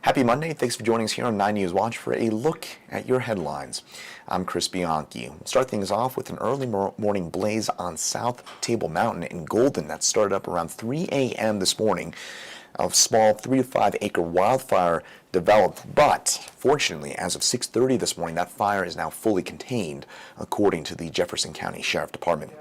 Happy Monday. Thanks for joining us here on 9 News Watch for a look at your headlines. I'm Chris Bianchi. We'll start things off with an early morning blaze on South Table Mountain in Golden that started up around 3 a.m. this morning. A small 3 to 5 acre wildfire developed, but fortunately, as of 6:30 this morning, that fire is now fully contained, according to the Jefferson County Sheriff Department.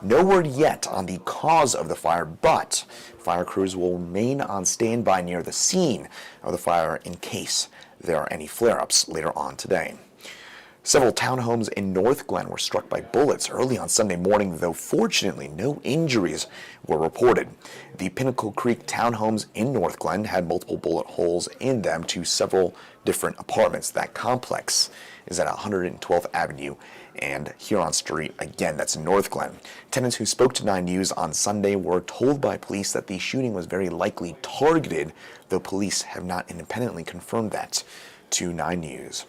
No word yet on the cause of the fire, but fire crews will remain on standby near the scene of the fire in case there are any flare-ups later on today. Several townhomes in North Glen were struck by bullets early on Sunday morning, though fortunately no injuries were reported. The Pinnacle Creek townhomes in North Glen had multiple bullet holes in them to several different apartments. That complex is at 112th Avenue and Huron Street. Again, that's in North Glen. Tenants who spoke to 9 News on Sunday were told by police that the shooting was very likely targeted, though police have not independently confirmed that to 9 News.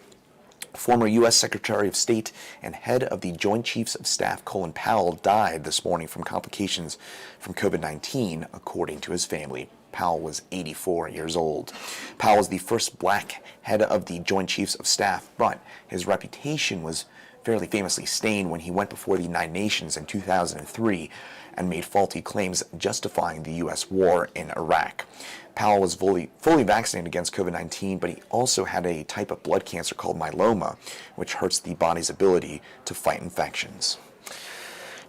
Former U.S. Secretary of State and head of the Joint Chiefs of Staff Colin Powell died this morning from complications from COVID-19, according to his family. Powell was 84 years old. Powell was the first black head of the Joint Chiefs of Staff, but his reputation was fairly famously stained when he went before the United Nations in 2003 and made faulty claims justifying the U.S. war in Iraq. Powell was fully vaccinated against COVID-19, but he also had a type of blood cancer called myeloma, which hurts the body's ability to fight infections.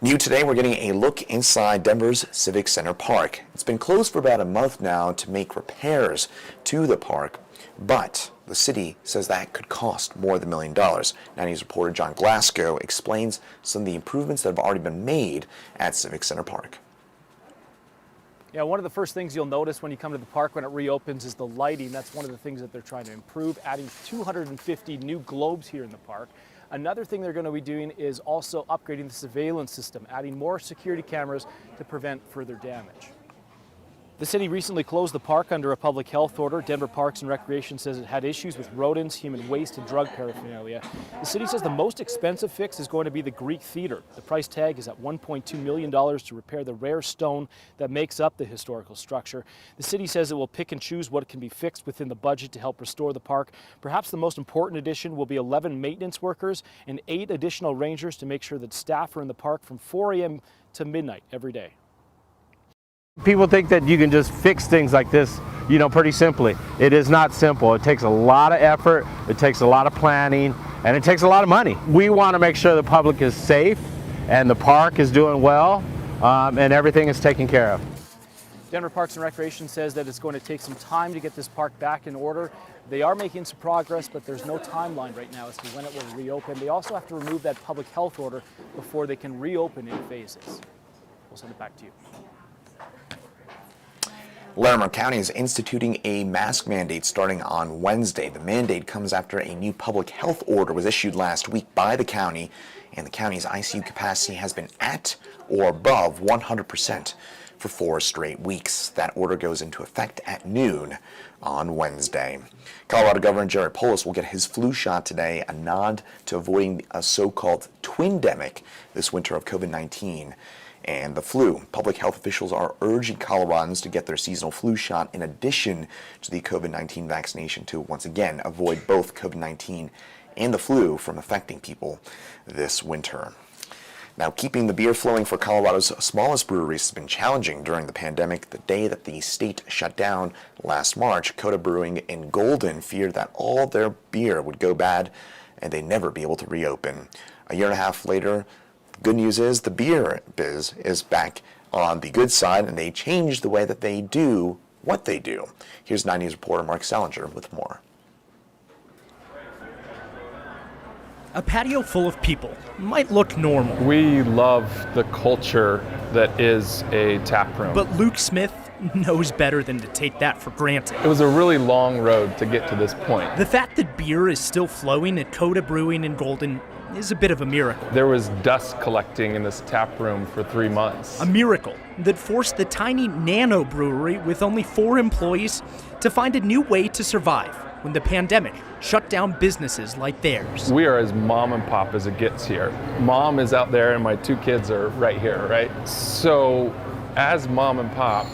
New today, we're getting a look inside Denver's Civic Center Park. It's been closed for about a month now to make repairs to the park, but the city says that could cost more than $1 million. 9 News reporter John Glasgow explains some of the improvements that have already been made at Civic Center Park. Yeah, one of the first things you'll notice when you come to the park when it reopens is the lighting. That's one of the things that they're trying to improve, adding 250 new globes here in the park. Another thing they're going to be doing is also upgrading the surveillance system, adding more security cameras to prevent further damage. The city recently closed the park under a public health order. Denver Parks and Recreation says it had issues with rodents, human waste, and drug paraphernalia. The city says the most expensive fix is going to be the Greek Theater. The price tag is at $1.2 million to repair the rare stone that makes up the historical structure. The city says it will pick and choose what can be fixed within the budget to help restore the park. Perhaps the most important addition will be 11 maintenance workers and 8 additional rangers to make sure that staff are in the park from 4 a.m. to midnight every day. People think that you can just fix things like this, pretty simply. It is not simple. It takes a lot of effort, it takes a lot of planning, and it takes a lot of money. We want to make sure the public is safe and the park is doing well and everything is taken care of. Denver Parks and Recreation says that it's going to take some time to get this park back in order. They are making some progress, but there's no timeline right now as to when it will reopen. They also have to remove that public health order before they can reopen in phases. We'll send it back to you. Larimer County is instituting a mask mandate starting on Wednesday. The mandate comes after a new public health order was issued last week by the county, and the county's ICU capacity has been at or above 100% for 4 straight weeks. That order goes into effect at noon on Wednesday. Colorado Governor Jerry Polis will get his flu shot today, a nod to avoiding a so-called twindemic this winter of COVID-19 and the flu. Public health officials are urging Coloradans to get their seasonal flu shot in addition to the COVID-19 vaccination to once again avoid both COVID-19 and the flu from affecting people this winter. Now, keeping the beer flowing for Colorado's smallest breweries has been challenging during the pandemic. The day that the state shut down last March, Coda Brewing in Golden feared that all their beer would go bad and they'd never be able to reopen. A year and a half later, the good news is the beer biz is back on the good side, and they changed the way that they do what they do. Here's 9 News reporter Mark Salinger with more. A patio full of people might look normal. We love the culture that is a tap room. But Luke Smith knows better than to take that for granted. It was a really long road to get to this point. The fact that beer is still flowing at Coda Brewing in Golden is a bit of a miracle. There was dust collecting in this tap room for 3 months. A miracle that forced the tiny nano brewery with only 4 employees to find a new way to survive when the pandemic shut down businesses like theirs. We are as mom and pop as it gets here. Mom is out there and my 2 kids are right here, right? So as mom and pop,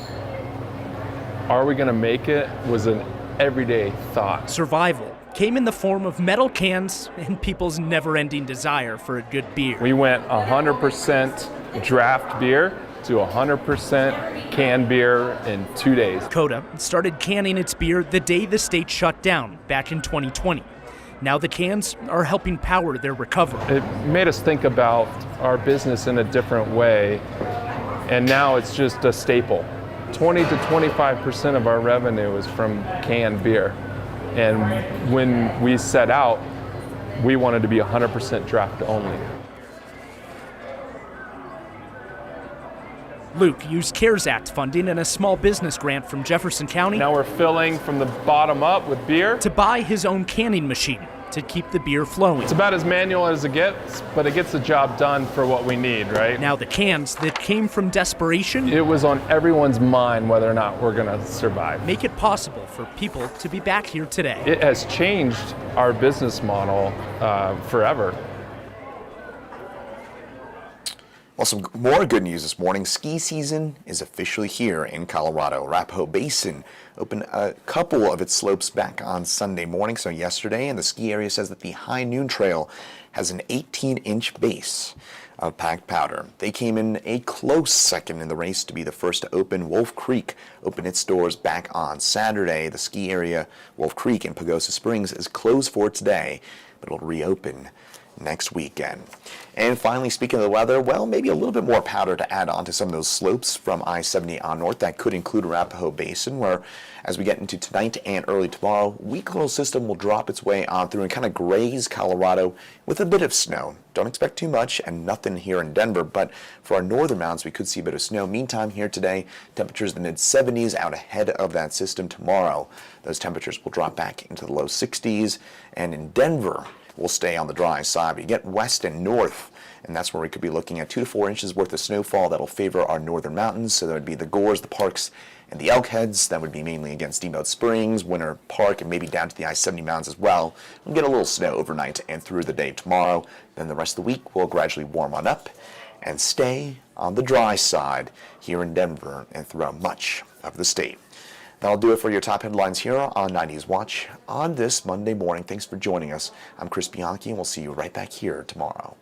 are we gonna make it was an everyday thought. Survival came in the form of metal cans and people's never-ending desire for a good beer. We went 100% draft beer to 100% canned beer in 2 days. KUSA started canning its beer the day the state shut down back in 2020. Now the cans are helping power their recovery. It made us think about our business in a different way, and now it's just a staple. 20 to 25% of our revenue is from canned beer. And when we set out, we wanted to be 100% draft only. Luke used CARES Act funding and a small business grant from Jefferson County Now we're filling from the bottom up with beer. to buy his own canning machine to keep the beer flowing. It's about as manual as it gets, but it gets the job done for what we need, right? Now the cans that came from desperation It was on everyone's mind whether or not we're gonna survive. make it possible for people to be back here today. It has changed our business model forever. Well, some more good news this morning. Ski season is officially here in Colorado. Arapahoe Basin opened a couple of its slopes back on Sunday morning, so yesterday, and the ski area says that the High Noon Trail has an 18-inch base of packed powder. They came in a close second in the race to be the first to open. Wolf Creek opened its doors back on Saturday. The ski area, Wolf Creek in Pagosa Springs, is closed for today, but it'll reopen next weekend. And finally, speaking of the weather, well, maybe a little bit more powder to add on to some of those slopes from I-70 on north. That could include Arapahoe Basin, where as we get into tonight and early tomorrow, weak little system will drop its way on through and kind of graze Colorado with a bit of snow. Don't expect too much and nothing here in Denver, but for our northern mountains, we could see a bit of snow. Meantime, here today, temperatures in the mid-70s out ahead of that system. Tomorrow, those temperatures will drop back into the low 60s, and in Denver, will stay on the dry side. But you get west and north, and that's where we could be looking at 2 to 4 inches worth of snowfall that'll favor our northern mountains. So that would be the Gores, the Parks, and the Elk Heads. That would be mainly against Steamboat Springs, Winter Park, and maybe down to the I-70 mountains as well. We'll get a little snow overnight and through the day tomorrow. Then the rest of the week will gradually warm on up and stay on the dry side here in Denver and throughout much of the state. That'll do it for your top headlines here on 90s Watch on this Monday morning. Thanks for joining us. I'm Chris Bianchi, and we'll see you right back here tomorrow.